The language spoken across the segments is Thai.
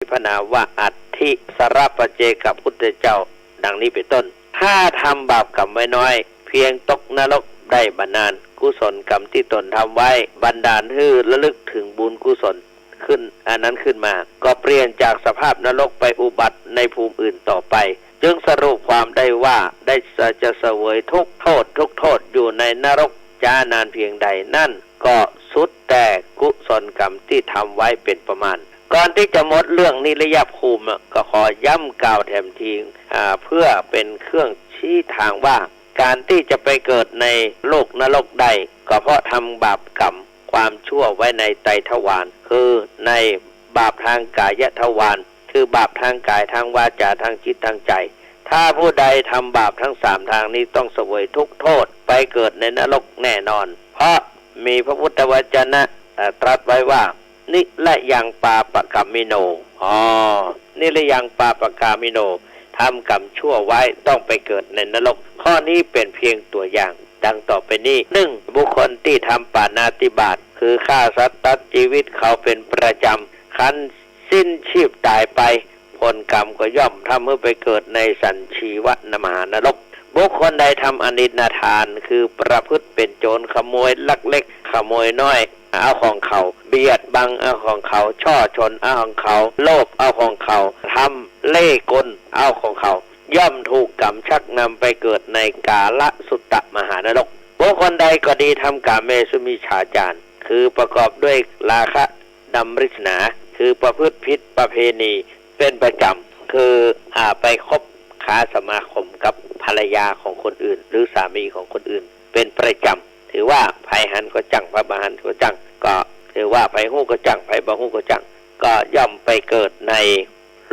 พระนามว่าอัตถิสรปเจกับพุทธเจ้าดังนี้เป็นต้นถ้าทำบาปกรรมไว้น้อยเพียงตกนรกได้บรรนานกุศลกรรมที่ตนทำไว้บันดาลให้ระลึกถึงบุญกุศลขึ้นอันนั้นขึ้นมาก็เปลี่ยนจากสภาพนรกไปอุบัติในภูมิอื่นต่อไปจึงสรุปความได้ว่าได้จะเสวยทุกโทษอยู่ในนรกจ้านานเพียงใดนั่นก็สุดแต่กุศลกรรมที่ทำไว้เป็นประมาณก่อนที่จะหมดเรื่องนิรยภูมิก็ขอย้ำกล่าวแถมทีเพื่อเป็นเครื่องชี้ทางว่าการที่จะไปเกิดในโลกนรกใดก็เพราะทำบาปกรรมความชั่วไว้ในไตรทวารคือในบาปทางกายทวารคือบาปทางกายทางวาจาทางจิตทางใจถ้าผู้ใดทำบาปทั้ง3ทางนี้ต้องเสวยทุกโทษไปเกิดในนรกแน่นอนเพราะมีพระพุทธวจนะตรัสไว้ว่านิละยังปาปกรรมิโนนิละยังปาปกรรมิโนทำกรรมชั่วไว้ต้องไปเกิดในนรกข้อนี้เป็นเพียงตัวอย่างดังต่อไปนี้ 1. บุคคลที่ทำปาณาติบาตคือฆ่าสัตว์ตัดชีวิตเขาเป็นประจำคันสิ้นชีพตายไปผลกรรมก็ย่อมทำให้ไปเกิดในสัญชีวะมหานรกบุคคลใดทำอนิจทานคือประพฤติเป็นโจรขโมยลักเล็กขโมยน้อยเอาของเขาเบียดบังเอาของเขาช่อชนเอาของเขาโลภเอาของเขาทำเล่ห์กลเอาของเขาย่อมถูกกรรมชักนำไปเกิดในกาลสุตตมหานรกบุคคลใดก็ดีทำกาเมสุมิจฉาจารคือประกอบด้วยราคะดำริษนาคือประพฤติผิดประเพณีเป็นประจำคือไปคบค้าสมาคมกับภรรยาของคนอื่นหรือสามีของคนอื่นเป็นประจำถือว่าไผหันก็จังไผบ่หันก็จังก็ถือว่าไผฮู้ก็จังไผบ่ฮู้ก็จังก็ย่อมไปเกิดใน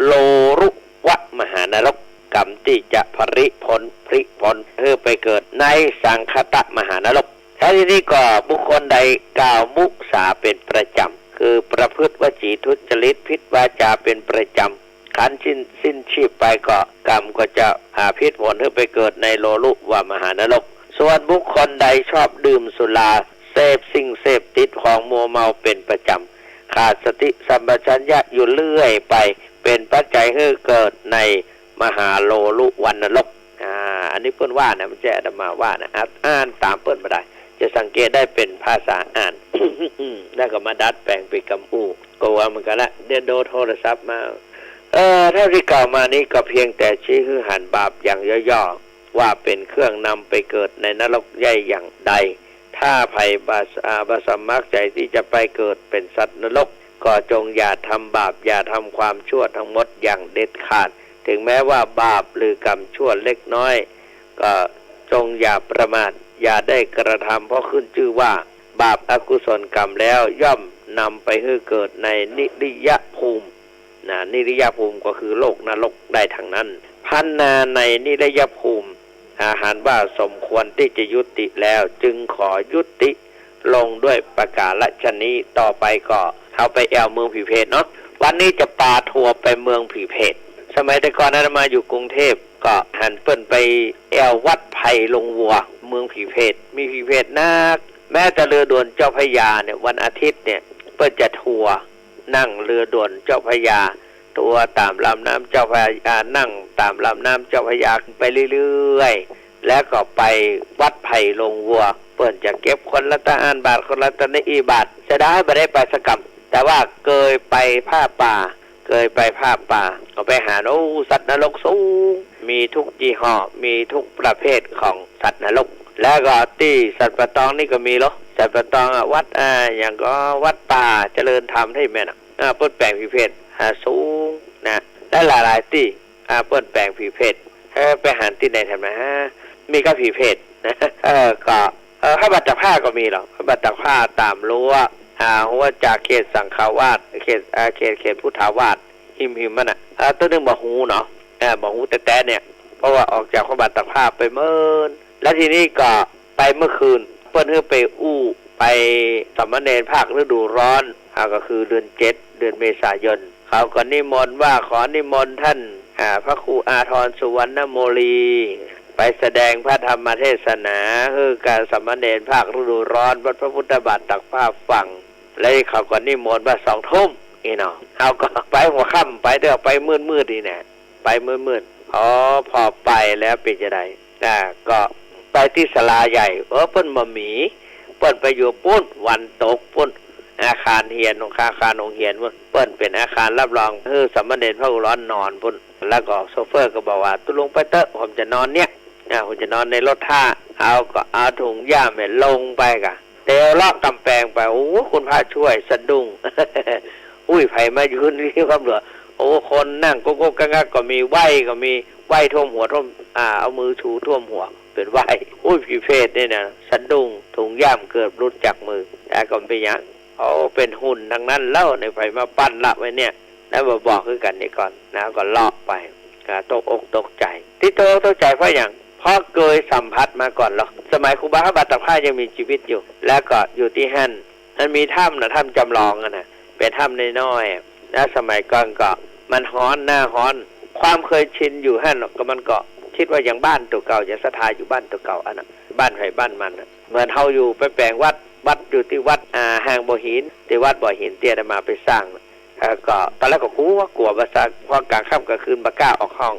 โลรุวะมหานรกกรรมที่จะผลิผลเพื่อไปเกิดในสังคตมหานรกทั้งนี้ก็บุคคลใดกล่าวมุสาเป็นประจำคือประพฤติวจีทุจริตผิดวาจาเป็นประจำขันสิ้นชีพไปก็กรรมก็จะพิผลเพื่อไปเกิดในโลรุวะมหานรกส่วนบุคคลใดชอบดื่มสุราเสพสิ่งเสพติดของมัวเมาเป็นประจำขาดสติสัมปชัญญะอยู่เรื่อยไปเป็นปัจจัยให้เกิดในมหาโลรุวันนรกอันนี้เปิ้นว่านะมันจะอาตมาว่านะอ่านตามเปิ้นมาได้จะสังเกตได้เป็นภาษาอ่าน แล้วก็มาดัดแปลงเป็นคำพูดก็ว่ามันกันละเดี๋ยวโดนโทรศัพท์มาเท่าที่กล่าวมานี้ก็เพียงแต่ชี้คือหันบาปอย่างย่อๆว่าเป็นเครื่องนำไปเกิดในนรกใหญ่อย่างใดถ้าไผ่บาสมัครใจที่จะไปเกิดเป็นสัตว์นรกก็จงอย่าทำบาปอย่าทำความชั่วทั้งหมดอย่างเด็ดขาดถึงแม้ว่าบาปหรือกรรมชั่วเล็กน้อยก็จงอย่าประมาทอย่าได้กระทำเพราะขึ้นชื่อว่าบาปอกุศลกรรมแล้วย่อมนำไปให้เกิดในนิริยภูมินิริยภูมิก็คือโลกนรกได้ทั้งนั้นพันนาในนิริยภูมิอาหารว่าสมควรที่จะยุติแล้วจึงขอยุติลงด้วยประกาศชนี้ต่อไปก็เข้าไปแอวเมืองผีเพชรเนาะวันนี้จะปาทัวร์ไปเมืองผีเพชรสมัยแต่ก่อนนั้นมาอยู่กรุงเทพก็หันเปิ้นไปแอววัดไผ่ลงวัวเมืองผีเพชรมีผีเพชรนักแม้แต่เรือด่วนเจ้าพระยาเนี่ยวันอาทิตย์เนี่ยเปิ้นจะทัวร์นั่งเรือด่วนเจ้าพระยาตัวตามลำน้ำเจ้าพระยานั่งตามลำน้ำเจ้าพระยาไปเรื่อยๆแล้วก็ไปวัดไผ่ลงวัวเปิ้นจะเก็บคนละตะอันบาทคนละตะนิบาทจะได้ไม่ได้ไปสกรรมแต่ว่าเคยไปผ้าป่าก็ไปหาสัตว์นรกสูงมีทุกยี่ห้อมีทุกประเภทของสัตว์นรกแล้วก็ที่สัตว์ประตองนี่ก็มีเหรอสัตว์ประตองวัดอย่างก็วัดป่าเจริญธรรมที่แม่น่ะเปิ้นแปลงผีเพชรสูงนะและหลายๆที่เปิ้นแปลงผีเพชรไปหาที่ไหนทำไมมีก็ผีเพชรนะก็ข้าบัตรผ้าก็มีหรอข้าบัตรผ้าตามรั้วหัวจากเขตสังฆาวาสเขตพุทธาวาสหิมมันตัวนึงบ่หูเนาะบ่หูแต่เนี่ยเพราะว่าออกจากข้าบัตรผ้าไปเมื่อแล้วทีนี้ก็ไปเมื่อคืนเปิ้นไปไปสามเณรภาคฤดูร้อนก็คือเดือน7เดือนเมษายนเขาก็นิมนต์ว่าขอนิมนต์ท่านพระครูอาทรสุวรรณโมลีไปแสดงพระธรรมเทศนาคือการสามเณรภาคฤดูร้อนวัดพระพุทธบาทตักผ้าฝั่งและเขาก็นิมนต์ว่า2 ทุ่ม นี่เนาะเอาก็ไปหัวค่ำไปเด้อไปมืดๆนี่แน่ไปมืดๆพอไปแล้วเป็นจังได๋ก็ไปที่ศาลาใหญ่เพิ่นบ่มีเปิ้นไปอยู่ปุ้นวันตกปุ้นอาคารเรียนของอาคารโรงเรียนเปิ้นเป็นอาคารรับรองสามเณรพระอุร้อนนอนปุ้นแล้วก็โชเฟอร์ก็บอกว่าตุลงไปเถอะผมจะนอนเนี่ยผมจะนอนในรถท่าเอาถุงย่ามเนี่ยลงไปกะเตวเลาะกำแพงไปโอ้คุณพระช่วยสะดุ้ง อุ้ยไผมาอยู่นี่ความเหลือโอ้คนนั่งโก๊กๆกักๆก็มีไหวท่วมหัวท่วมเอามือชูท่วมหัวเป็นไหวอุ้ยผีเพศนี่นะสะดุ้งถุงย่ามเกิดรุดจากมือแต่ก็เป็นหยังเป็นหุ่นทั้งนั้นเล่าในไผมาปั้นละไว้เนี่ยแล้วบอกคือกันนี่ก่อนนะก็เลาะไปตกอกตกใจที่ตกใจเพราะอย่างเพราะเคยสัมผัสมาก่อนหรอกสมัยครูบาบัตรภายังมีชีวิตอยู่แล้วก็อยู่ที่หั่นมันมีถ้ำนะถ้ำจำลองนะเป็นถ้ำน้อยๆแล้วสมัยก่อนก็มันฮ้อนหน้าฮ้อนความเคยชินอยู่หั่นก็มันก็คิดว่าอย่างบ้านตัวเก่าอย่างศรัทธาอยู่บ้านตัวเก่าอันน่ะบ้านไผบ้านมันเหมือนเฮาอยู่ไปแปลงวัดอยู่ที่วัดห่างบ่อหินที่วัดบ่อหินเตี้ยได้มาไปสร้างก็ตอนแรกก็กลัวว่าพอกลางค่ำกลางคืนบ่กล้าออกห้อง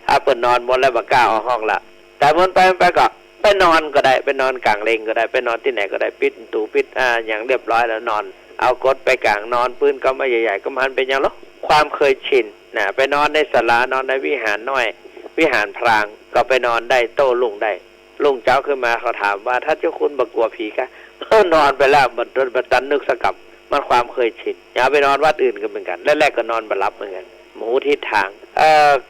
ถ้าเปิดนอนบนแล้วบ่กล้าออกห้องละแต่มันไปก็ไปนอนก็ได้ไปนอนกลางเลงก็ได้ไปนอนที่ไหนก็ได้ปิดตู้ปิดอย่างเรียบร้อยแล้วนอนเอากดไปกลางนอนปืนก็ไม่ใหญ่ๆก็มันเป็นอย่างหรอความเคยชินนะไปนอนในศาลานอนในวิหารน้อยวิหารพรางก็ไปนอนได้โต้รุ่งได้รุ่งเช้าขึ้นมาเขาถามว่าถ้าเจ้าคุณบ่กลัวผีคะนอนไปแล้วบัดตันนึกสกับมันความเคยชินอย่าไปนอนวัดอื่นก็เหมือนกันแรกๆก็นอนบ่หลับเหมือนกันหมูทิศทาง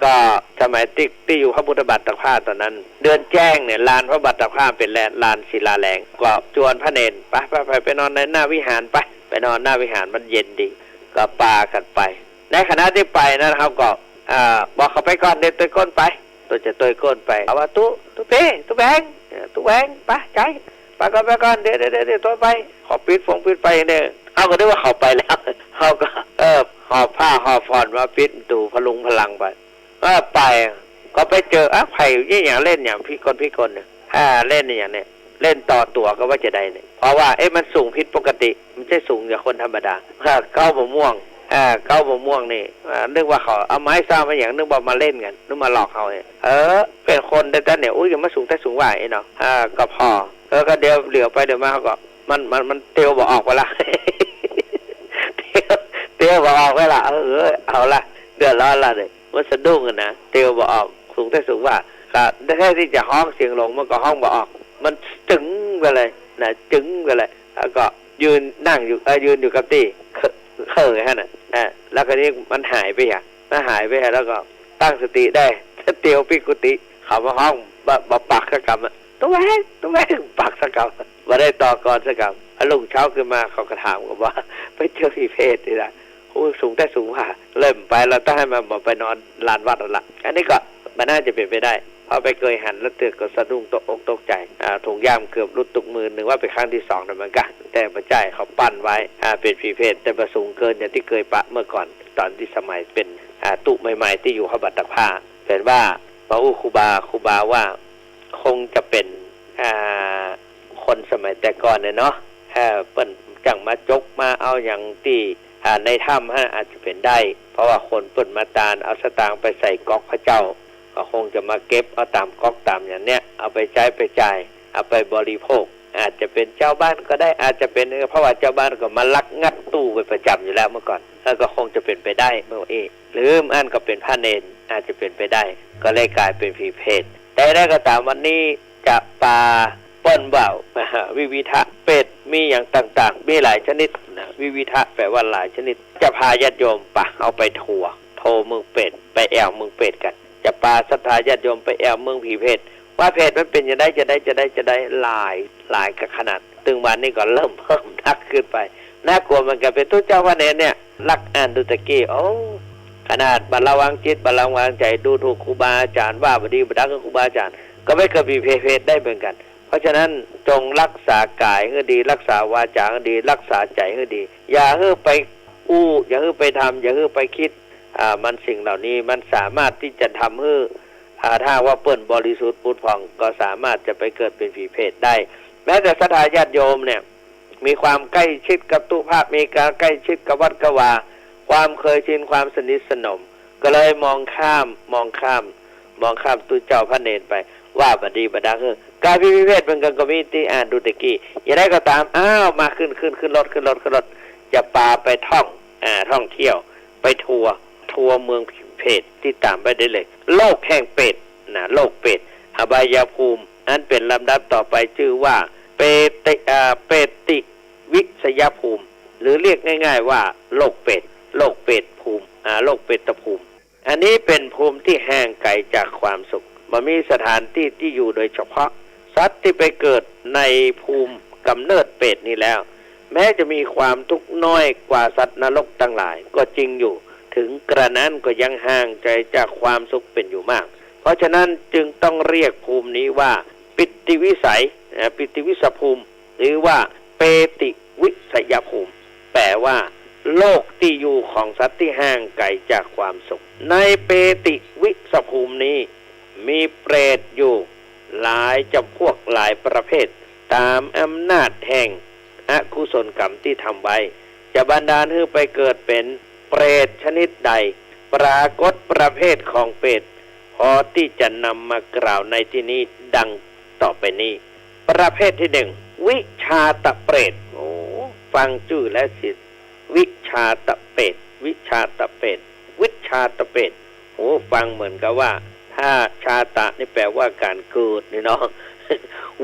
ก็สมัยที่อยู่พระพุทธบาทตะผ้าตอนนั้นเดือนแจ้งเนี่ยลานพระบาทตะผ้าเป็นลานศิลาแรงก็จวนพระเนรไปนอนในหน้าวิหารไปนอนหน้าวิหารมันเย็นดีก็ปากันไปในขณะที่ไปนะครับก็บอกเขาไปก่อนเดินตัวก้นไปตัวจะตัวก้นไปเอาว่าตู้แบงไปใจไปก่อนเดี๋ยวตัวไปขอปิดไปเนี่ยเขาก็นึกว่าเขาไปแล้วเขาก็หอบผ้าหอบผ่อนมาปิดตู่พลุงพลังไปไปก็ไปเจอไผ่อย่างเล่นอย่างพี่คนเนี่ยเล่นอย่างเนี้ยเล่นต่อตัวก็ว่าจะได้เนี่ยเพราะว่ามันสูงผิดปกติมันไม่สูงอย่างคนธรรมดาเก้าผมม่วงนี่นึกว่าเขาเอาไม้ซ้ำมาอย่างนึกว่ามาเล่นกันนึกมาหลอกเขาเนี่ยเป็นคนแต่เนี่ยอุ้ยยังมาสูงแต่สูงว่าเนาะก็พอก็เดี๋ยวเหลียวไปเดี๋ยวมาเขาก็มันเตียวบอกออกไปละ เตียวบอกออกไปละเอาละเดือดร้อนละเลยมันสะดุ้งกันนะเตียวบอกออกสูงแต่สูงว่าก็แค่ที่จะห้องเสียงลงมันก็ห้องบอกออกมันจึงไปเลยนะจึงไปเลยแล้วก็ยืนนั่งอยู่ยืนอยู่กับที่ฮะน่ะแล้วก็นี้มันหายไปแล้วก็ตั้งสติได้เตียวปิกุติเขามาห้องบปักสกรรมตัวแม่งปักสกรรมมาได้ต่อกรสกรรมลุงเช้าขึ้นมาเขาก็ถามกันว่าไปเจอผีเพศนี่แหละโอ้สูงแต่สูงว่าเริ่มไปเราต้องให้มันไปนอนลานวัดละอันนี้ก็มันน่าจะเป็นไปได้พอไปเคยหันแล้วตื่นก็สะดุ้งตกอกตกใจถุงย่ามเกือบรุดตุกมือหนึ่งว่าเป็นครั้งที่2นั่นเหมือนกันแต่พระเจ้าเขาปั้นไว้เป็นผีเพศแต่ประสูงเกินอย่างที่เคยปะเมื่อก่อนตอนที่สมัยเป็นตุใหม่ๆที่อยู่พระบัตรผ้าเป็นว่าพระครูบาว่าคงจะเป็นคนสมัยแต่ก่อนเนี่ยเนาะเปิ้นจังมาจกมาเอาอย่างที่ในถ้ำอาจจะเป็นได้เพราะว่าคนเปิ้นมาตานเอาสตางค์ไปใส่ก๊อกพระเจ้าก็คงจะมาเก็บเอาตามก๊อกตามอย่างเนี้ยเอาไปใช้ไปจ่ายเอาไปบริโภคอาจจะเป็นเจ้าบ้านก็ได้อาจจะเป็นเพราะว่าเจ้าบ้านก็มาลักงัดตู้ไปประจำอยู่แล้วเมื่อก่อนแล้วก็คงจะเป็นไปได้เมื่อหรืออันก็เป็นพระเนรอาจจะเป็นไปได้ก็เลยกลายเป็นผีเพศแต่ได้ก็ตามวันนี้จะปลาป้นเบาวิวิทะเป็ดมีอย่างต่างๆมีหลายชนิดนะวิวิทะแปลว่าหลายชนิดจะพาญาติโยมปะเอาไปโทเมืองเป็ดไปแอวเมืองเป็ดกันจะปาศรัทธาญาติโยมไปแอวเมืองผีเพศว่าเพศมันเป็นจะได้หลายกับขนาดตึงวันนี้ก็เริ่มเพิ่มนักขึ้นไปน่ากลัวมันก็เป็นตัวเจ้าพระเนรเนี่ยลักอ่านดูตะกี้ขนาดบัลลังก์จิตบัลลังก์วางใจดูถูกครูบาอาจารย์ว่าบดีบดักครูบาอาจารย์ก็ไม่เคยมีเพศได้เหมือนกันเพราะฉะนั้นจงรักษากายให้ดีรักษาวาจาให้ดีรักษาใจให้ดีอย่าให้ไปอย่าให้ไปทำอย่าให้ไปคิดมันสิ่งเหล่านี้มันสามารถที่จะทำให้ถ้าว่าเปิ้นบริสุทธิ์พุทธผ่องก็สามารถจะไปเกิดเป็นผีเพศได้แม้แต่ศรัทธาญาติโยมเนี่ย มีความใกล้ชิดกับตุภาพมีการใกล้ชิดกับวัดกวาความเคยชินความสนิทสนมก็เลยมองข้ามตุเจ้าพระเนรไปว่าบดีบดาคือการพิเวทมันก็มีที่อ่านดูตะกี้อย่าได้ก็ตามมาขึ้นรถจะปาไปท่องเที่ยวไปทัวร์เมืองเพชรที่ตามไปได้เลยโลกแห่งเป็ดนะโลกเป็ดอบายภูมิอันเป็นลำดับต่อไปชื่อว่าเปติวิสยภูมิหรือเรียกง่ายๆว่าโลกเป็ดภูมิโลกเป็ดตะภูมิอันนี้เป็นภูมิที่แห่งไกลจากความสุขมันมีสถานที่ที่อยู่โดยเฉพาะสัตว์ที่ไปเกิดในภูมิกำเนิดเป็ดนี่แล้วแม้จะมีความทุกข์น้อยกว่าสัตว์นรกทั้งหลายก็จริงอยู่ถึงกระนั้นก็ยังห่างไกลจากความสุขเป็นอยู่มากเพราะฉะนั้นจึงต้องเรียกภูมินี้ว่าปิติวิสัยปิติวิสภูมิหรือว่าเปติวิสยภูมิแปลว่าโลกที่อยู่ของสัตว์ที่ห่างไกลจากความสุขในเปติวิสภูมินี้มีเปรตอยู่หลายจำพวกหลายประเภทตามอำนาจแห่งอกุศลกรรมที่ทำไว้จะบันดาลให้ไปเกิดเป็นเปรตชนิดใดปรากฏประเภทของเปรตพอที่จะนำมากล่าวในที่นี้ดังต่อไปนี้ประเภทที่หนึ่งวิชาตะเปรตฟังชื่อและสิวิชาตะเปรตวิชาตะเปรตฟังเหมือนกับว่าถ้าชาตะนี่แปลว่าการเกิดนี่เนาะ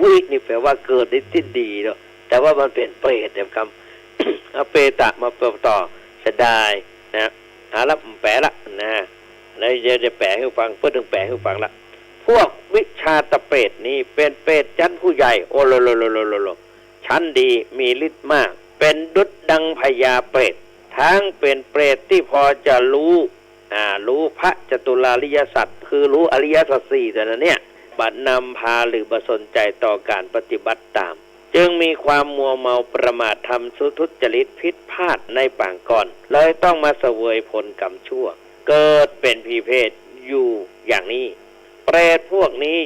วินี่แปลว่าเกิดได้ที่ดีเนาะแต่ว่ามันเป็นเปรตเนี่ยคำเอาเปตะมาต่อเสียดายนะแล้วแปลละนะแล้วจะแปลให้ฟังเพื่อถึงแปลให้ฟังละพวกวิชาตะเปรตนี้เป็นเปรตชั้นผู้ใหญ่โอโลชั้นดีมีฤทธิ์มากเป็นดุจดังพญาเปรตทั้งเป็นเปรตที่พอจะรู้พระจตุราริยสัจคือรู้อริยสัจสี่แต่นั้นเนี่ยบัดนำพาหรือบัดสนใจต่อการปฏิบัติตามจึงมีความมัวเมาประมาททำทุจริตผิดพลาดในปางก่อนเลยต้องมาเสวยผลกรรมชั่วเกิดเป็นผีเพศอยู่อย่างนี้เปรตพวกนี้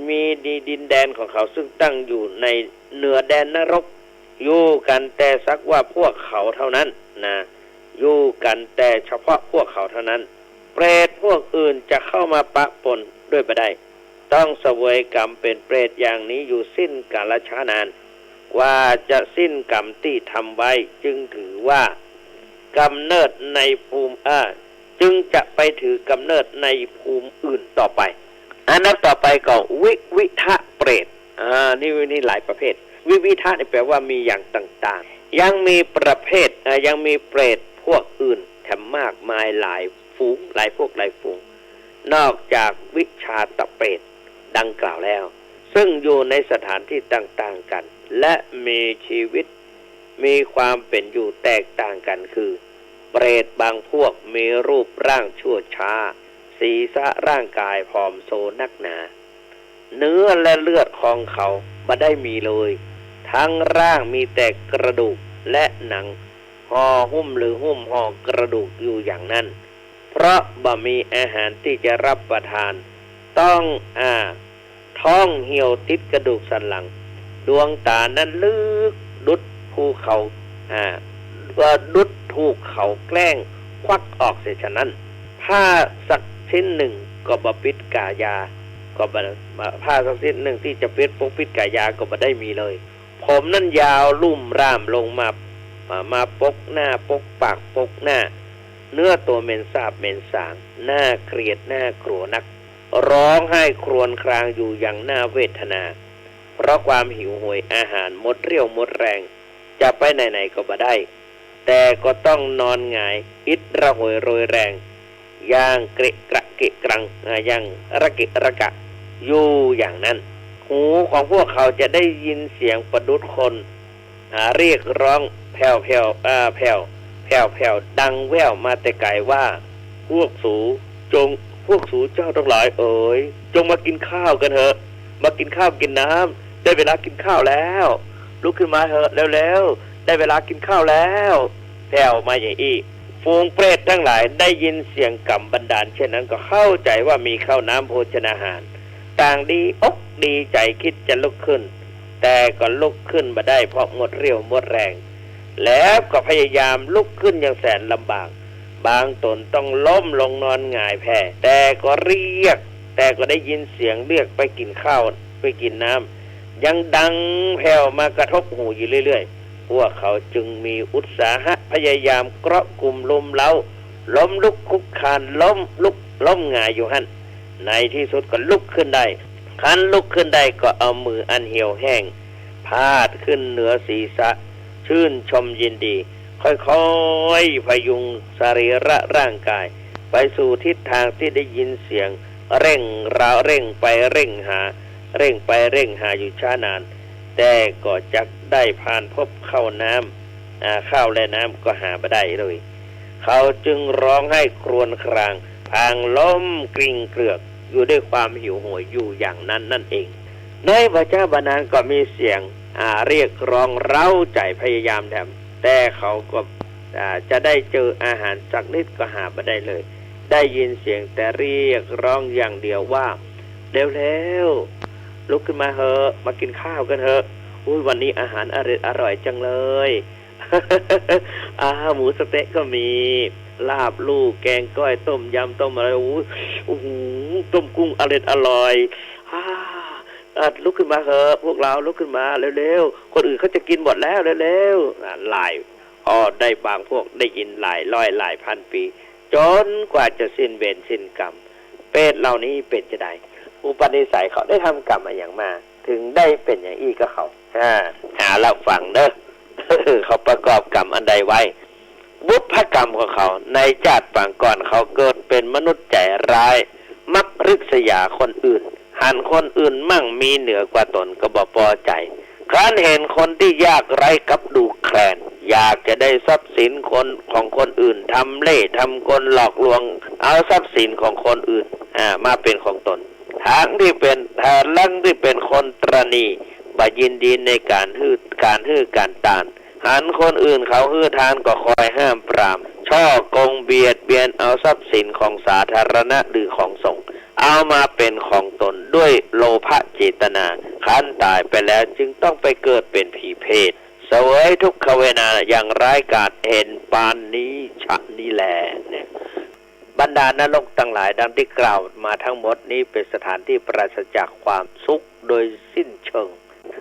มีดินแดนของเขาซึ่งตั้งอยู่ในเหนือแดนนรกอยู่กันแต่สักว่าพวกเขาเท่านั้นนะอยู่กันแต่เฉพาะพวกเขาเท่านั้นเปรตพวกอื่นจะเข้ามาปะปนด้วยบ่ได้ต้องเสวยกรรมเป็นเปรตอย่างนี้อยู่สิ้นกาลช้านานกว่าจะสิ้นกรรมที่ทำไว้จึงถือว่ากำเนิดในภูมิจึงจะไปถือกำเนิดในภูมิอื่นต่อไปอันนั้นต่อไปก็วิทะเปรตนี่หลายประเภทวิทะนี่แปลว่ามีอย่างต่างๆยังมีประเภทยังมีเปรตพวกอื่นแถมมากมายหลายฝูงหลายพวกหลายฝูงนอกจากวิชาตะเปรตดังกล่าวแล้วซึ่งอยู่ในสถานที่ต่างๆกันและมีชีวิตมีความเป็นอยู่แตกต่างกันคือเปรตบางพวกมีรูปร่างชั่วช้าศีรษะร่างกายผอมโซนักหนาเนื้อและเลือดของเขาไม่ได้มีเลยทั้งร่างมีแต่กระดูกและหนังห่อหุ้มหรือหุ้มห่อกระดูกอยู่อย่างนั้นเพราะบ่มีอาหารที่จะรับประทานต้องท้องเหี่ยวติดกระดูกสันหลังดวงตานั้นลึกดุดภูเขาดุดถูกเขาแกล้งควักออกเสียฉะนั้นผ้าสักชิ้นหนึ่งก็บปิดกายาก็ผ้าสักชิ้นหนึ่งที่จะปกปิดกายาก็บ่ได้มีเลยผมนั้นยาวลุ่มร่ามลงมาปกหน้าปกปากปกหน้าเนื้อตัวเหม็นสาบเหม็นสางหน้าเกลียดหน้ากลัวนักร้องไห้ครวญครางอยู่อย่างน่าเวทนาเพราะความหิวโหยอาหารหมดเรี่ยวหมดแรงจะไปไหนๆก็บ่ได้แต่ก็ต้องนอนหงายอิดระหวยโรยแรงย่างเกะกระเกะกรังย่างระเกะระกะอยู่อย่างนั้นหูของพวกเขาจะได้ยินเสียงประดุจคนเรียกร้องแผ่วแผ่วดังแว่วมาแต่ไกลว่าพวกสูเจ้าทั้งหลายเอ๋ยจงมากินข้าวกันเถอะมากินข้าวกินน้ำได้เวลากินข้าวแล้วลุกขึ้นมาเถอะแล้วได้เวลากินข้าวแล้วแผ่วมาอย่างอีกฝูงเปรตทั้งหลายได้ยินเสียงกำบันดาลเช่นนั้นก็เข้าใจว่ามีข้าวน้ำโภชนาหารต่างดีอกดีใจคิดจะลุกขึ้น แต่ก็ลุกขึ้นมาได้เพราะหมดเรี่ยวหมดแรง แล้วก็พยายามลุกขึ้นอย่างแสนลำบากบางตนต้องล้มลงนอนหงายแผ่แต่ก็เรียกแต่ก็ได้ยินเสียงเรียกไปกินข้าวไปกินน้ำยังดังแผ่วมากระทบหูอยู่เรื่อยๆพวกเขาจึงมีอุตสาหะพยายามเกาะกลุ่มลุมเล้าล้มลุกคุกคานล้มหงายอยู่หั่นในที่สุดก็ลุกขึ้นได้คันลุกขึ้นได้ก็เอามืออันเหี่ยวแห้งพาดขึ้นเหนือศีรษะชื่นชมยินดีค่อยๆพยุงสรีระร่างกายไปสู่ทิศทางที่ได้ยินเสียงเร่งไปเร่งหาอยู่ช้านานแต่ก็จักได้ผ่านพบข้าวและน้ำก็หาไม่ได้เลยเขาจึงร้องให้ครวญครางพางล้มกริ่งเกลือกอยู่ด้วยความหิวโหยอยู่อย่างนั้นนั่นเองในพระเจ้าบานานก็มีเสียงเรียกร้องเร้าใจพยายามทำแต่เขาก็จะได้เจออาหารสักนิดก็หาไม่ได้เลยได้ยินเสียงแต่เรียกร้องอย่างเดียวว่าเร็วๆลุกขึ้นมาเถอะมากินข้าวกันเถอะวันนี้อาหารอร่อยจังเลยหมูสเต๊ะก็มีลาบลูกแกงก้อยต้มยำต้มอะไรต้มกุ้งอร่อยลุกขึ้นมาเถอะพวกเราลุกขึ้นมาเร็วๆคนอื่นเขาจะกินหมดแล้วเร็วๆหลายได้บางพวกได้ยินหลายร้อยหลายพันปีจนกว่าจะสิ้นเวรสิ้นกรรมเป็ดเหล่านี้เป็นจะได้อุปนิสัยเขาได้ทำกรรมมาอย่างมากถึงได้เป็นอย่างอี้ก็เขาหาเราฟังเด้อ เขาประกอบกรรมอันใดไว้บุพกรรมของเขาในชาติปางก่อนเขาเกิดเป็นมนุษย์ใจร้ายมักริษยาคนอื่นหันคนอื่นมั่งมีเหนือกว่าตนก็บ่พอใจครั้นเห็นคนที่ยากไร้กับดูแคลนอยากจะได้ทรัพย์สินของคนอื่นทำเล่ห์ทำกลหลอกลวงเอาทรัพย์สินของคนอื่นมาเป็นของตนทางที่เป็นคนตรณีบ่ยินดีในการฮื้อการตานหันคนอื่นเขาฮื้อทานก็คอยห้ามปรามช่อกงเบียดเบียนเอาทรัพย์สินของสาธารณะหรือของสงฆ์เอามาเป็นของตนด้วยโลภะเจตนาคันตายไปแล้วจึงต้องไปเกิดเป็นผีเพศเสวยทุกขเวทนาอย่างร้ายกาจเห็นปานนี้ฉะนี้แลเนี่ยบรรดานรกทั้งหลายดังที่กล่าวมาทั้งหมดนี้เป็นสถานที่ปราศจากความสุขโดยสิ้นเชิง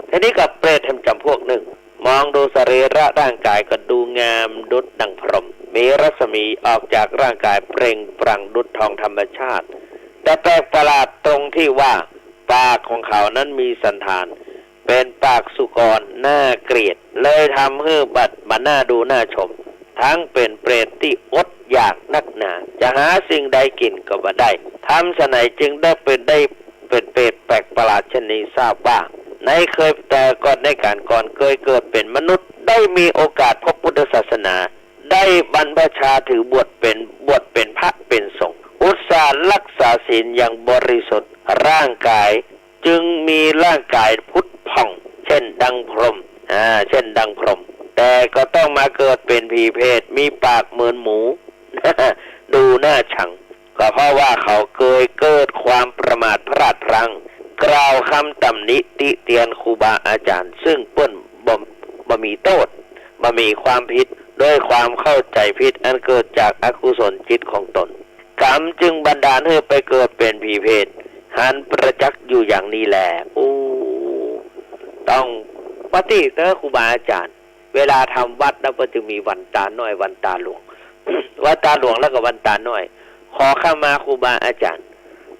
ทีนี้กับเปรตจำพวกหนึ่งมองดูสรีระร่างกายก็ดูงามดุจดังพรหมมีรัศมีออกจากร่างกายเปล่งปลั่งดุจทองธรรมชาติแต่แปลกประหลาดตรงที่ว่าปากของเขานั้นมีสันฐานเป็นปากสุกรน่าเกลียดเลยทำให้บัดมาน่าดูน่าชมทั้งเป็นเปรตที่อดอยากนักหนาจะหาสิ่งใดกินก็บ่ได้ทำฉะไหนจึงได้เป็นเปรตแปลกประหลาดเช่นนี้ทราบว่าแต่ก่อนในการก่อนเคยเกิดเป็นมนุษย์ได้มีโอกาสพบพุทธศาสนาได้บรรพชาถือบวชเป็นพระเป็นสงฆ์อุตส่าห์รักษาศีลอย่างบริสุทธิ์ร่างกายจึงมีร่างกายพุทธผ่องเช่นดังพรหมแต่ก็ต้องมาเกิดเป็นผีเพศมีปากเหมือนหมู ดูน่าชังก็เพราะว่าเขาเคยเกิดความประมาทพลาดพลั้งกล่าวคำตำหนิติเตียนครูบาอาจารย์ซึ่งเปิ้นบ่มีโทษบ่มีความผิดด้วยความเข้าใจผิดอันเกิดจากอกุศลจิตของตนกรรมจึงบันดาลให้ไปเกิดเป็นผีเพศหันประจักษ์อยู่อย่างนี้แหละต้องปฏิเตอร์ครูบาอาจารย์เวลาทำวัดแล้วก็จะมีวันตาน้อยวันตาหลวง วันตาหลวงแล้วก็วันตาน้อยขอเข้ามาครูบาอาจารย์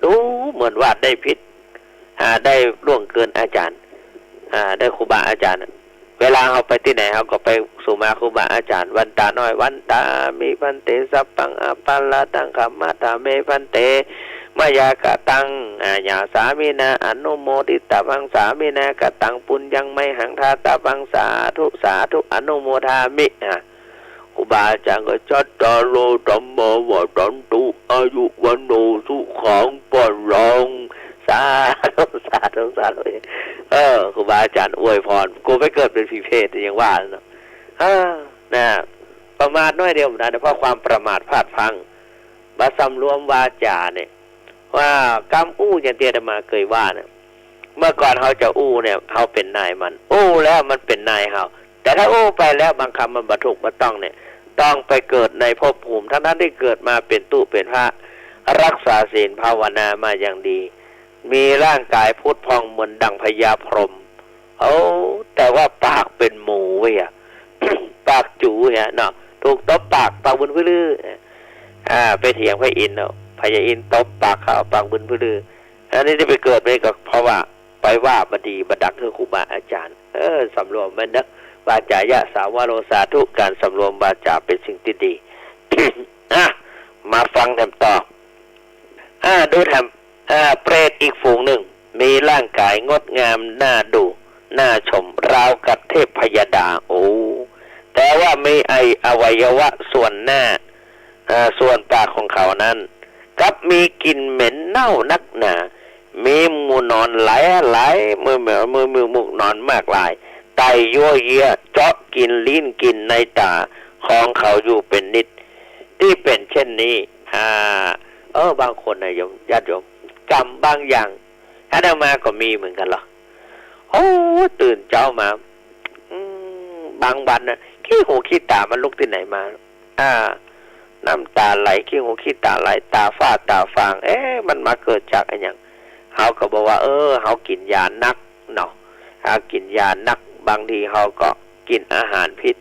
ดูเหมือนว่าได้ผิดได้ล่วงเกินอาจารย์ได้ครูบาอาจารย์เวลาเขาไปที่ไหนเขาก็ไปสู่มาครูบาอาจารย์วันตาน้อยวันตามีพันเตสัพพังอปัลลตังคัมมาตาเมพันเตมายากะตังญาสามินาอนุโมทิตาพังสามินากะตังปุญญังไมหังทาตาพังสาธุอนุโมทามิครูบาอาจารย์ก็จัตตาโลธัมโมวัฏันตุอายุวันโนสุขังปะรังสาธุครูบาอาจารย์อวยพรกูไม่เกิดเป็นผีเพศยังว่าเนาะนะประมาทน้อยเดียวนะเพราะความประมาทพลาดพลั้งบาสำรวมวาจาเนี่ยว่ากรรมอย่างเตียดมาเคยว่าเนี่ย เมื่อก่อนเขาจะอู้เนี่ยเขาเป็นนายมันอู้แล้วมันเป็นนายเขาแต่ถ้าอู้ไปแล้วบางคำมันบรรทุกมาต้องเนี่ยต้องไปเกิดในภพภูมิทั้งนั้นที่เกิดมาเป็นตู้เป็นพระรักษาศีลภาวนามาอย่างดีมีร่างกายพุทธพองเหมือนดังพญาพรหมแต่ว่าปากเป็นหมูเว้ย ปากจูเนี่ยเนาะถูกตบปากบุญพื้ลือไปเถียงพระอินทร์เนาะพญาอินทร์ตบปากเขาปากบุญพื้ลืออันนี้ที่ไปเกิดไปก็เพราะว่าไปว่าบดีบดักคือครูบาอาจารย์สำรวมมันนะวาจายะสาวโรสาธุการสำรวมวาจาเป็นสิ่งที่ดี มาฟังแถมต่อดูแถมเปรตอีกฝูงหนึ่งมีร่างกายงดงามน่าดูน่าชมราวกับเทพพยดาแต่ว่ามีอวัยวะส่วนหน้าส่วนปากของเขานั้นกับมีกลิ่นเหม็นเน่านักหนามีหมูนอนหลายมือมุกนอนมากลายไตยั่วเยียเจาะกินลิ้นกินในตาของเขาอยู่เป็นนิดที่เป็นเช่นนี้บางคนนะโยมญาติโยมกรรมบางอย่างอาตมาก็มีเหมือนกันเหรอตื่นเช้ามาบางวันนะขี้หูขี้ตามันลุกที่ไหนมาน้ำตาไหลขี้หูขี้ตาไหลตาฝ้าตาฟางมันมาเกิดจากอะไรอย่างเขาก็บอกว่าเขากินยานักเนาะกินยานักบางทีเขาก็กินอาหารพิษ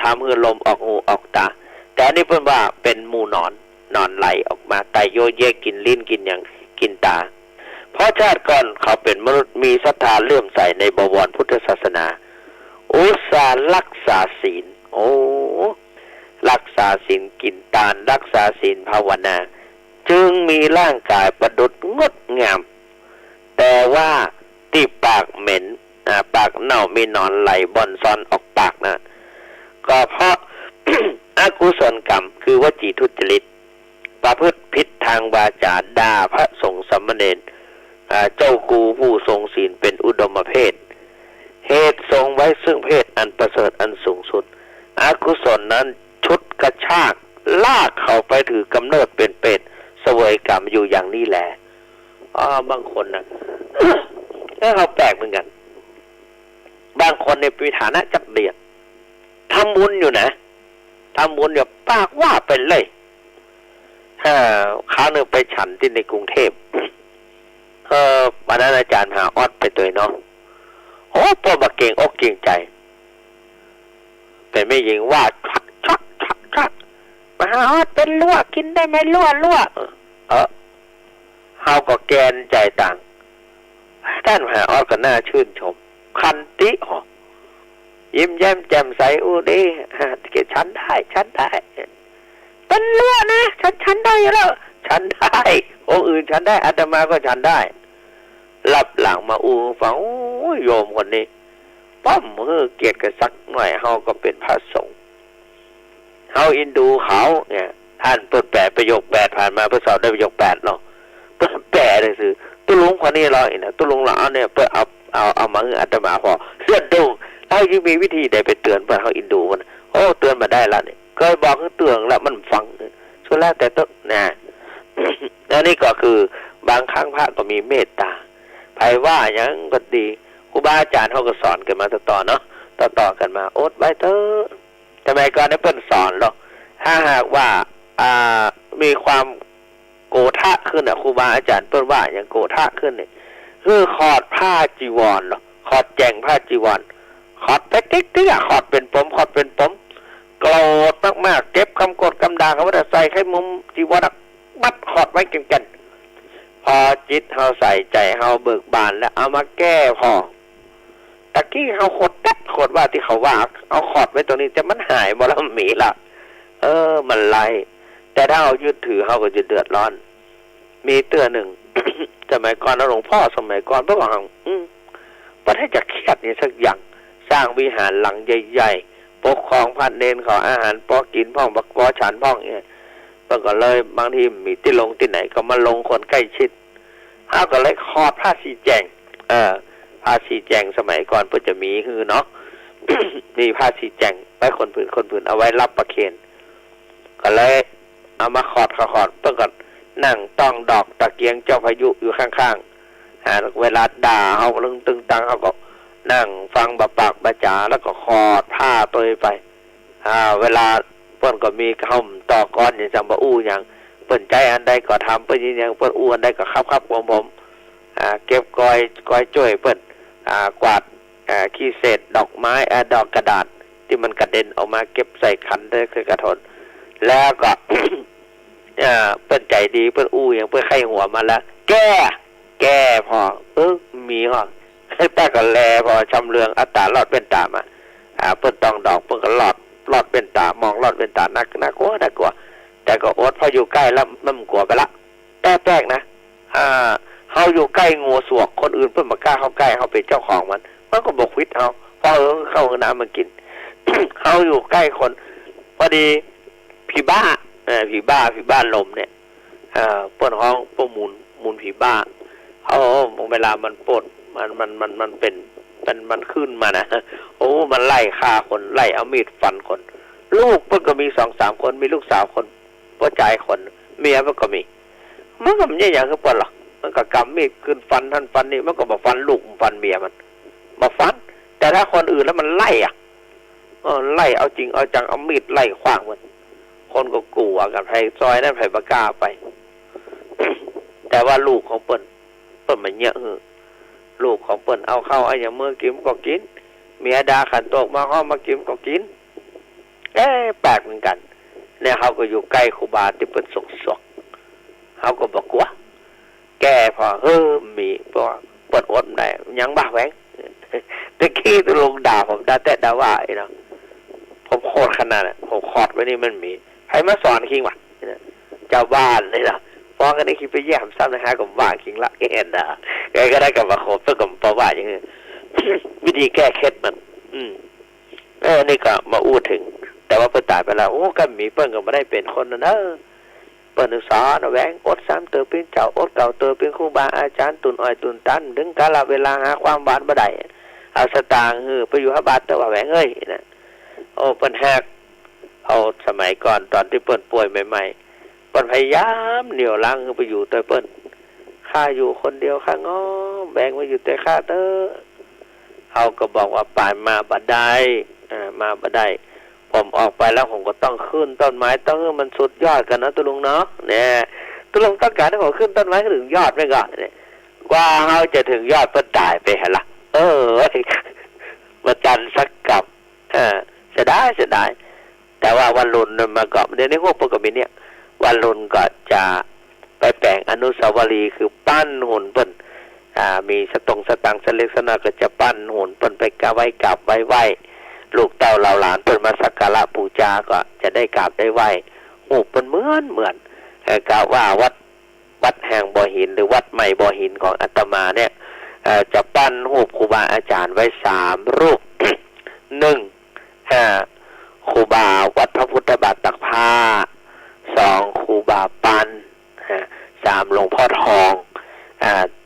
ทำให้ลมออกหูออกตาแต่นี่เพิ่นว่าเป็นหมูนอนไหลออกมาไตโยเยกินลิ้นกินอย่างกินตาเพราะชาติก่อนเขาเป็นมนุษย์มีศรัทธาเลื่อมใสในบวรพุทธศาสนาอุตสาห์รักษาศีลรักษาศีลกินทานรักษาศีลภาวนาจึงมีร่างกายประดุจงดงามแต่ว่าที่ปากเหม็นปากเน่ามีหนอนไหลบอนซอนออกปากนะก็เพราะ อกุศลกรรมคือวจีทุจริตประพฤติผิดทางวาจาด่าพระสงฆ์สามเณรเจ้ากูผู้ทรงศีลเป็นอุดมเพศเหตุทรงไว้ซึ่งเพศอันประเสริฐอันสูงสุดอกุศลนั้นชุดกระชากลากเขาไปถือกำเนิดเป็นเป็ดเสวยกรรมอยู่อย่างนี้แหละบางคนนะ เขาแปลกเหมือนกันบางคนในปีฐานะจักเดียดทำบุญอยู่นะทำบุญอยู่ปากว่าเป็นเลยข้าวหนึ่งไปฉันที่ในกรุงเทพวันนั้นอาจารย์หาออดไปตัวเนาะพอมาเก่งอกเก่งใจแต่ไม่ยิงว่าชักมาหาออดเป็นลวกกินได้ไหมลวกเฮาก็แกนใจต่างท่านมหาออดก็น่าชื่นชมคันติยิ้มแย้มแจ่มใสดีเกฉันได้เป็นลวกนะฉันได้แล้วฉันได้องค์อื่นฉันได้อาตมาก็ฉันได้รับหลังมาฟังโยมคนนี้ป้อมมือเกียรติกันสักหน่อยเฮาก็เป็นพระสงฆ์เฮาอินดูเขาเนี่ยท่านเปิดแปดประโยค8ผ่านมาเพื่อสอบได้ประโยค8เนาะเปิดแปดเลยคือตุลุงคนนี้เราเนี่ยตุลุงเราเนี่ยเพื่อเอามาให้อาตมาพอเสื้อดูเรายังมีวิธีใดไปเตือนเพื่อเฮาอินดูมันเตือนมาได้แล้วเนี่ยเคยบอกให้เตือนแล้วมันฟังสุดแล้วแต่ต้นนะแล้วนี่ก็คือบางครั้งพระก็มีเมตตาไผว่าอย่างก็ดีครูบาอาจารย์เขาก็สอนกันมาต่อเนาะต่อกันมาอดไว้เถอะทำไมก่อนได้เพิ่นสอนหรอกถ้าหากว่ามีความโกธะขึ้นครูบาอาจารย์เพิ่นว่าอย่างโกธะขึ้นเนี่ยคือขอดผ้าจีวรหรอขอดแจงผ้าจีวรขอดไปติ๊กขอดเป็นปมโกรธมากๆเก็บคำกดคำด่าเขาว่าใส่ให้มุมจีวรมัดขอดไว้กันพอจิตเฮาใส่ใจเฮาเบิกบานแล้วเอามาแก้พอตะกี้เฮาขดว่าที่เขาว่าเอาขอดไว้ตรงนี้จะมันหายบ่ล่ะมีล่ะมันไล่แต่ถ้าเอายึดถือเฮาก็จะเดือดร้อนมีเตือนหนึ่ง สมัยก่อนหลวงพ่อสมัยก่อนพวกเราประเทศจะเครียดนี่สักอย่างสร้างวิหารหลังใหญ่ๆปกครองพระเนรเขาอาหารพอกินพ่องบักพอฉันพ่องเนี่ยก็เลยบางทีมีที่ลงที่ไหนก็มาลงคนใกล้ชิดเฮาก็เลยขอดผ้าสีแจงผ้าสีแจงสมัยก่อนเพิ่นจะมีคือเนาะ นี่ผ้าสีแจงไว้คนผืนเอาไว้รับประเคนก็เลยเอามาขอดเพิ่นก็นั่งต้องดอกตะเกียงเจ้าพายุอยู่ข้างๆ เวลาด่าเขาลึงตึงตังเขาก็นั่งฟังบะปากบะจ๋าแล้วก็คอดผ้าตัวไปเวลาเปิ้นก็มีคำต่อก้อนอย่างจังบะอู้อย่างเปิ้นใจอันใดก็ทำเปิ้นอย่างเปิ้นอู้อันใดก็ครับผมเก็บกอยจ่วยเปิ้นกวาดขี้เศษดอกไม้ดอกกระดาษที่มันกระเด็นออกมาเก็บใส่ขันได้คือกระทนแล้วก็ เปิ้นใจดีเปิ้นอู้อย่างเปิ้นไข้หัวมาแล้วแก้พอมีหรอแต่ก็แลพอชำเลืองอัตตาลอดเป็นตามาเปิ้นต้องดอกเปิ้นก็ลอดเป็นตามองลอดเป็นตาน่ากลัวแต่ก็อดพออยู่ใกล้แล้วมันกลัวไปละแป๊กๆนะเฮาอยู่ใกล้งูสวกคนอื่นเพิ่นบ่กล้าเข้าใกล้เฮาเป็นเจ้าของมันก็บ่ควิดเฮาพอเข้าน้ำมากิน เฮาอยู่ใกล้คนพอดีผีบ้าลมเนี่ยเปิ้นห้องพวกมูลผีบ้าเขาเวลามันปดมันเป็นมันขึ้นมานะมันไล่ฆ่าคนไล่เอามีดฟันคนลูกเพิ่นก็มี 2-3 คนมีลูกสาวคนพ่อชายคนเมียเพิ่นก็มีมันก็ไม่ใช่อย่างคือเปิ้นหรอกมันก็กำมีดขึ้นฟันท่านฟันนี่มันก็บ่ฟันลูกฟันเมียมันบ่ฟันแต่ถ้าคนอื่นแล้วมันไล่ไล่เอาจริงเอาจังเอามีดไล่ขว้างมันคนก็กลัวกันไผซอยนั้นไผบ่กล้าไป แต่ว่าลูกของเปิ้นมันเยอะลูกของเปิ้นเอาเข้าไอ้อย่างมื้อกินก็กินเมียด่าขันตกมาเฮามากินก็กินแปลกเหมือนกันเนี่ยเขาก็อยู่ใกล้ครูบาที่เปิ้นสกเขาก็บอกว่าแก่พอมีเพราะเปิ้นอดได้ยังบ้าแหวงตะกี้ตะลงด่าผมด่าแต่ด่าว่าไอ้เนาะผมโคตรขนาดน่ะผมคอดไว้นี่มันมีใครมาสอนคิงวะเจ้าบ้านเลยล่ะฟ้องกันได้คิดไปแย่มซ้ำนะฮะกับว่าคิงละแก่ด่าแกก็ได้กับมาโคตรเพื่อกับปว่าอย่างเงี้ย วิธีแก้เคล็ดมันนี่ก็มาอู้ถึงแต่ว่าเปิ้นตายไปแล้วก็มีเปิ้นก็บ่ได้เป็นคนนะเปิ้นสอนแหวงอด3เตอเป็นเจ้าอดเก่าเตอเป็นครูบาอาจารย์ตุนอ้อยตุนตันถึงกาลเวลาหาความหวานบ่ได้เอาสตางค์ไปอยู่หาบาทเตอว่าแหวงเอ้ยนะเปิ้นแฮกเอาสมัยก่อนตอนที่เปิ้นป่วยใหม่ๆเปิ้นพยายามเหนี่ยวลังไปอยู่แต่เปิ้นข้าอยู่คนเดียวข้างอแบ่งมาอยู่แต่ข้าเตอเขาก็บอกว่าป่านมาบัดได้มาบัดได้ผมออกไปแล้วผมก็ต้องขึ้นต้นไม้ต้องมันสุดยอดกันนะตุลุงเนาะเนี่ยตุลุงต้องการให้ผมขึ้นต้นไม้ถึงยอดไม่ก่อนเนี่ยกว่าเขาจะถึงยอดเพิ่นตายไปหะล่ะมาจันสักกับเสียดายแต่ว่าวันรุ่นมาเกาะเดี๋ยวนี้พวกปกติเนี่ยวันรุ่นก็จะไปแปลงอนุสาวรีย์คือปั้นหุ่นเพิ่นมีสตังค์เล็กสน้อยก็จะปั้นหุ่นเปิ้นไปกราบไหว้ลูกเต้าเหล่าหลานเปิ้นมาสักการะบูชาก็จะได้กราบได้ไหว้เปิ้นเหมือนกล่าวว่าวัดแห่งบ่อหินหรือวัดใหม่บ่อหินของอาตมาเนี่ยจะปั้นรูปครูบาอาจารย์ไว้3รูป 1ครูบาวัดพระพุทธบาทตักผ้า2ครูบาปัน3หลวงพ่อทอง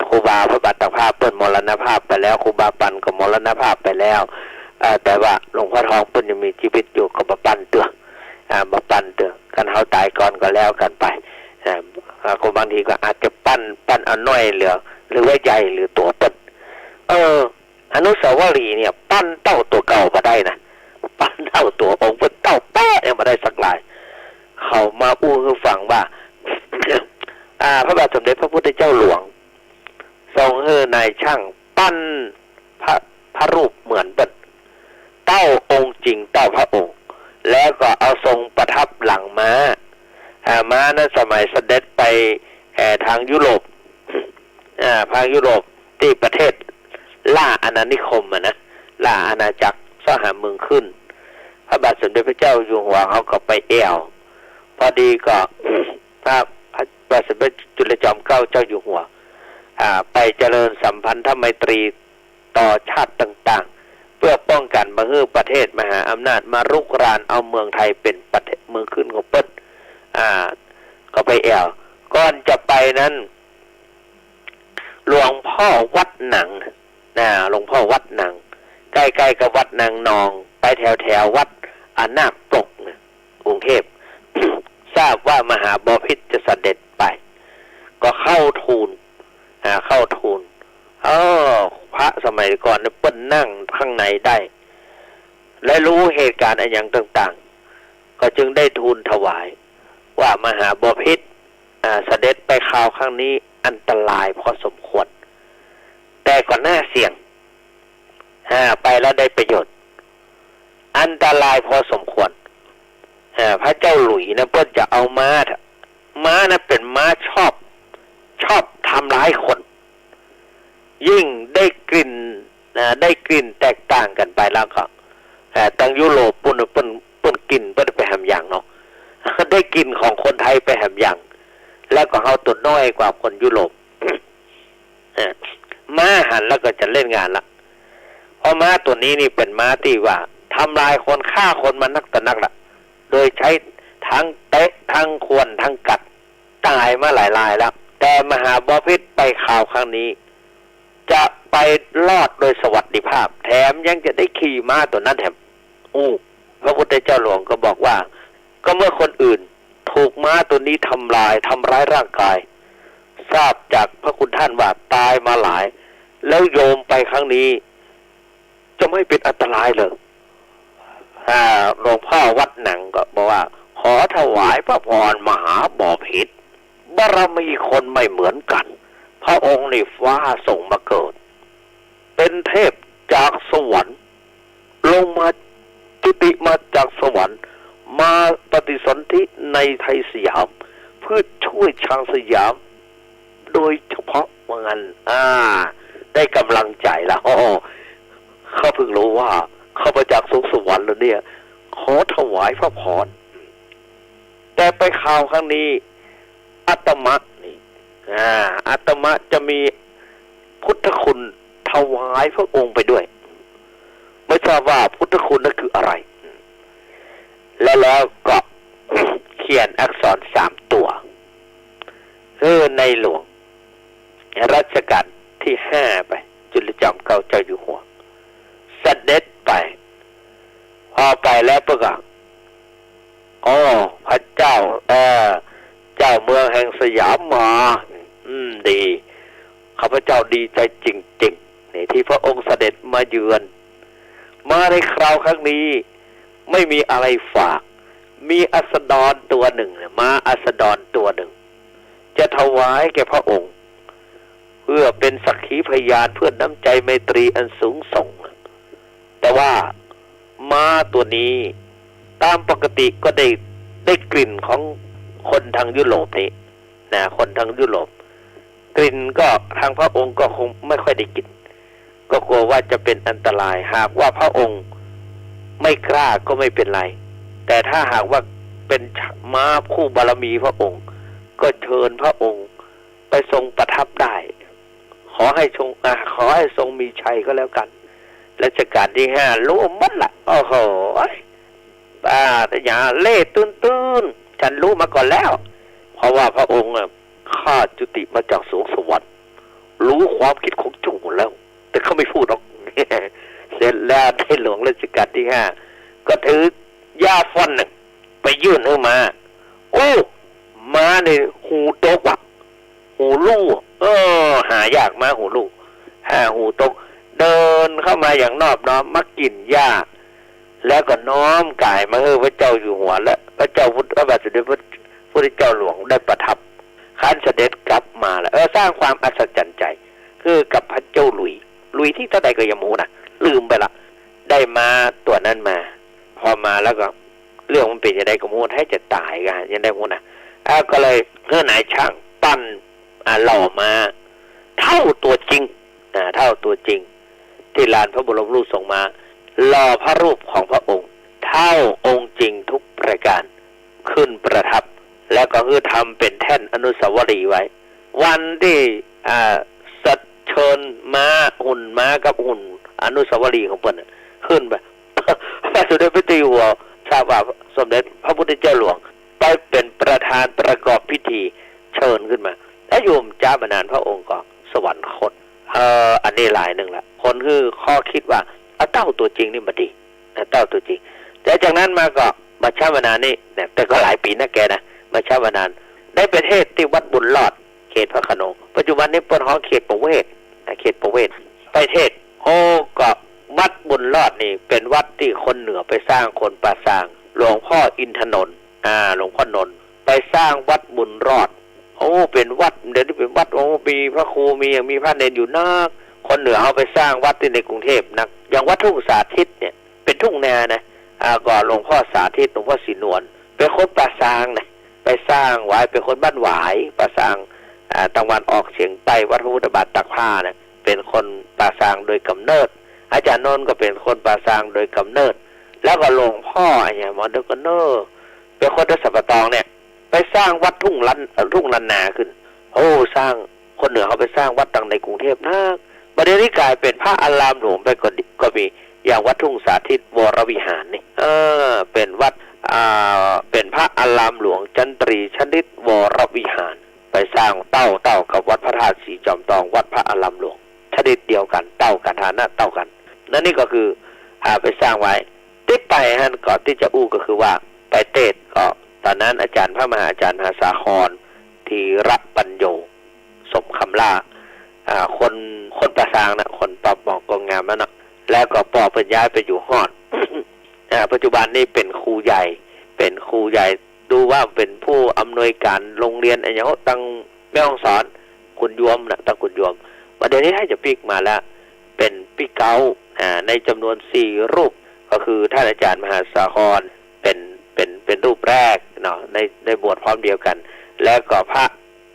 ครูบาพระบาทตักผ้าเปิ้นมรณภาพไปแล้วครูบาปันก็มรณภาพไปแล้วแต่ว่าหลวงพ่อทองเปิ้นยังมีชีวิตอยู่ก็บ่ปั้นเตื้อกันเฮาตายก่อนก็แล้วกันไปคนบางทีก็อาจจะปั้นเอาน้อยเหลือหรือว่าใหญ่หรือตัวเปิ้นอนุสาวรีย์เนี่ยปั้นเต้าตัวเก่าบ่ได้นะปั้นเต้าตัวองค์เปิ้นเต้าแป๊ะบ่ได้สักลายเขามาอู้ให้ฟังว่า พระบาทสมเด็จพระพุทธเจ้าหลวงทรงให้นายช่างปั้นพระรูปเหมือนเปิ้นเต้าองค์จริงเต้าพระองค์แล้วก็เอาทรงประทับหลังม้านั้นสมัยเสด็จไปทางยุโรปที่ประเทศล่าอาณานิคมนะล่าอาณาจักรสหเมืองขึ้นพระบาทสมเด็จพระเจ้าอยู่หัวเขาก็ไปแอวพอดีก็พระบาทสมเด็จจุลจอมเกล้าเจ้าอยู่หัวไปเจริญสัมพันธไมตรีต่อชาติต่างๆเพื่อป้องกันบ่ให้ประเทศมหาอำนาจมารุกรานเอาเมืองไทยเป็นประเทศเมืองขึ้นของเปิ้นก็ไปแอวก่อนจะไปนั้นหลวงพ่อวัดหนังหลวงพ่อวัดหนังใกล้ๆกับวัดนางนองไปแถววัดอนาคปกกรุงเทพ ทราบว่ามหาบพิตรจะเสด็จไปก็เข้าทูล มัยก่อนเนี่ยเปิ้นนั่งข้างในได้ และรู้เหตุการณ์อะไรอย่างต่างๆก็จึงได้ทูลถวายว่ามหาบพิตรเสด็จไปข่าวครั้งนี้อันตรายพอสมควรแต่ก็น่าเสี่ยงไปแล้วได้ประโยชน์อันตรายพอสมควรพระเจ้าหลุยนะเปิ้นจะเอาม้านะเป็นม้าชอบทำร้ายคนยิ่งได้กลิ่นแตกต่างกันไปแล้วก็ตั้งยุโรปปุ่นกินเปิ้นไปหำอย่างเนาะได้กลิ่นของคนไทยไปหำอย่างแล้วก็เฮาตัวน้อยกว่าคนยุโรปม้าหันแล้วก็จะเล่นงานละเพราะม้าตัวนี้นี่เป็นม้าที่ว่าทำลายคนฆ่าคนมานักต่อนักละโดยใช้ทั้งเตะทั้งขวนทั้งกัดตายมาหลายรายแล้วแต่มหาบพิตรไปข่าวครั้งนี้จะไปรอดโดยสวัสดิภาพแถมยังจะได้ขี่ม้าตัวนั้นแถมพระพุทธเจ้าหลวงก็บอกว่าก็เมื่อคนอื่นถูกม้าตัวนี้ทำร้ายร่างกายทราบจากพระคุณท่านว่าตายมาหลายแล้วโยมไปครั้งนี้จะไม่เป็นอันตรายเลยหลวงพ่อวัดหนังก็บอกว่าขอถวายพระพรมหาบพิตรบารมีคนไม่เหมือนกันพระองค์นี่ฟ้าส่งมาเกิดเป็นเทพจากสวรรค์ลงมาจุติมาจากสวรรค์มาปฏิสนธิในไทยสยามเพื่อช่วยชาวสยามโดยเฉพาะว่างั้นได้กำลังใจแล้วเขาเพิ่งรู้ว่าเขามาจากสวรรค์แล้วเนี่ยขอถวายพระพรแต่ไปข่าวครั้งนี้อาตมะนี่อาตมะจะมีพุทธคุณถวายพระองค์ไปด้วยไม่ทราบว่าพุทธคุณนั่นคืออะไรแล้วก็ เขียนอักษร3 ตัวในหลวงรัชกาลที่5ไปจุลจอมเกล้าเจ้าอยู่หัวเสด็จไปพอไปแล้วปะก็พระเจ้าเจ้าเมืองแห่งสยามมาดีข้าพเจ้าดีใจจริงๆนี่ที่พระองค์เสด็จมาเยือนมาในคราวครั้งนี้ไม่มีอะไรฝากมีอัสดรตัวหนึ่งมาอัสดรตัวหนึ่งจะถวายแก่พระองค์เพื่อเป็นสักขีพยานเพื่อน้ำใจไมตรีอันสูงส่งแต่ว่าม้าตัวนี้ตามปกติก็ได้กลิ่นของคนทางยุโรปนี่นะคนทางยุโรปกลิ่นก็ทางพระองค์ก็คงไม่ค่อยได้กลิ่นก็กลัวว่าจะเป็นอันตรายหากว่าพระองค์ไม่กล้าก็ไม่เป็นไรแต่ถ้าหากว่าเป็นม้าคู่บารมีพระองค์ก็เชิญพระองค์ไปทรงประทับได้ขอให้ทรงมีชัยก็แล้วกันรัชกาลที่5รู้หมดละโอ้โหแต่อย่าเล่ตื้นฉันรู้มาก่อนแล้วเพราะว่าพระองค์ข้าจุติมาจากสวงสวรรค์รู้ความคิดของเจ้าหมดแล้วแต่เขาไม่พูดหรอก เสร็จแล้วในหลวงรัชกาลที่5ก็ถือยาฟ่อนหนึ่งไปยื่นให้มามาในหูตกหูลู่หายากมาหูลู่หูตกเดินเข้ามาอย่างนอบน้อมมากินหญ้าแล้วก็น้อมกายมาพระเจ้าอยู่หัวและพระเจ้าพระบาทสมเด็จพระพุทธเจ้าหลวงได้ประทับขันเสด็จกลับมาแล้วสร้างความอัศจรรย์ใจคือกับพระเจ้าหลุยที่เท่าใดก็ยังมูนะลืมไปละได้มาตัวนั้นมาพอมาแล้วก็เรื่องมันเป็นยังไงก็มูให้จะตายกันยังได้มูนะก็เลยนายช่างปั้นหล่อมาเท่าตัวจริงเท่าตัวจริงที่ลานพระบรมรูปทรงมาหล่อพระรูปของพระองค์เท่าองค์จริงทุกประการขึ้นประทับแล้วก็คือทำเป็นแท่นอนุสาวรีย์ไว้วันที่เชิญม้าหุ่นม้ากับหุ่นอนุสาวรีย์ของเพิ่นขึ้นไปพระสมเด็จพระเจ้าอยู่หัวทราบว่าสมเด็จพระพุทธเจ้าหลวงได้เป็นประธานประกอบพิธีเชิญขึ้นมาแล้วโยมจ้ามานานพระองค์ก็สวรรคตอันนี้หลายหนึ่งละคนคือข้อคิดว่าเต้าตัวจริงนี่มาดีเต้าตัวจริงแต่จากนั้นมาก็มาชาวนานี่เนี่ยแต่ก็หลายปีนะแกนะมาชาวนาได้ไปเทศที่วัดบุญรอดเขตพระโขนงปัจจุบันนี้เป็นห้องเขตประเวศไปเทศ โอ้ก็วัดบุญรอดนี่เป็นวัดที่คนเหนือไปสร้างคนป่าสร้างหลวงพ่ออินทนนท์หลวงพ่อนนท์ไปสร้างวัดบุญรอดโอ้เป็นวัดเดี๋ยวนี้เป็นวัดโอ้มีพระครูมีอย่างมีพระเนรอยู่นักคนเหนือเอาไปสร้างวัดที่ในกรุงเทพนักอย่างวัดทุ่งสาธิตเนี่ยเป็นทุ่งนานะก่อนหลวงพ่อสาธิตหลวงพ่อศรีนวลเป็นคนป่าสร้างนะไปสร้างไว้เป็นคนบ้านหวายป่าสร้างตะวันออกเฉียงใต้วัดพระพุทธบาทตักผ้านะเป็นคนป่าสร้างโดยกำเนิดอาจารย์นนท์ก็เป็นคนป่าสร้างโดยกำเนิดแล้วก็หลวงพ่อเนี่ยมอนเดอร์กเนอร์เป็นคนที่สัปตองเนี่ยไปสร้างวัดทุ่งลันนาขึ้นโอ้สร้างคนเหนือเขาไปสร้างวัดต่างในกรุงเทพนะประเดี๋ยวนี้กลายเป็นพระอารามหลวงไปก็มีอย่างวัดทุ่งสาธิตวรวิหารนี่เป็นวัดเป็นพระอารามหลวงจันตรีชนิดวรวิหารไปสร้างเต้ากับวัดพระธาตุสีจอมทองวัดพระอารามหลวงชนิดเดียวกันเต้ากันฐานะเต้ากันนั่นนี่ก็คือไปสร้างไว้ที่ไปฮะก่อนที่จะอู้ก็คือว่าไปเทศก็ตอนนั้นอาจารย์พระมหาอาจารย์มหาสาครธีระปัญโยสมคำล่าคนประสางนะคนตอบบอกกองงามแล้วนะแล้วก็ปอเป็นย้ายไปอยู่ฮอด ปัจจุบันนี้เป็นครูใหญ่ดูว่าเป็นผู้อำนวยการโรงเรียนอะไรอย่างตั้งแม่ฮ่องสอนคุณยวมนะตั้งคุณยวมวันเดี๋ยวนี้ให้จะปิกมาแล้วเป็นปิกเก้าในจำนวน4รูปก็คือท่านอาจารย์มหาสาครเป็นรูปแรกเนาะในบวชพร้อมเดียวกันแล้วก็พระ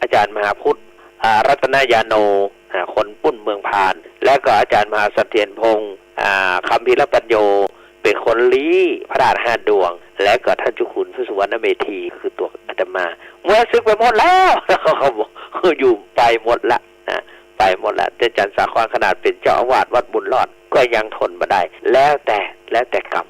อาจารย์มหาพุทธรัตนยาโนคนปุ้นเมืองพานแล้วก็อาจารย์มหาเสถียรพงศ์คำพิรปัญโยเป็นคนลี้พระราชห้าดวงและก็ท่านจุขุนสุวรรณเมธีคือตัวอาตมาเมื่อซึกไปหมดแล้วเขาบอกอยู่ไปหมดละไปหมดละแต่อาจารย์สาครขนาดเป็นเจ้าอาวาสวัดบุญรอดก็ยังทนมาได้แล้วแต่กรรม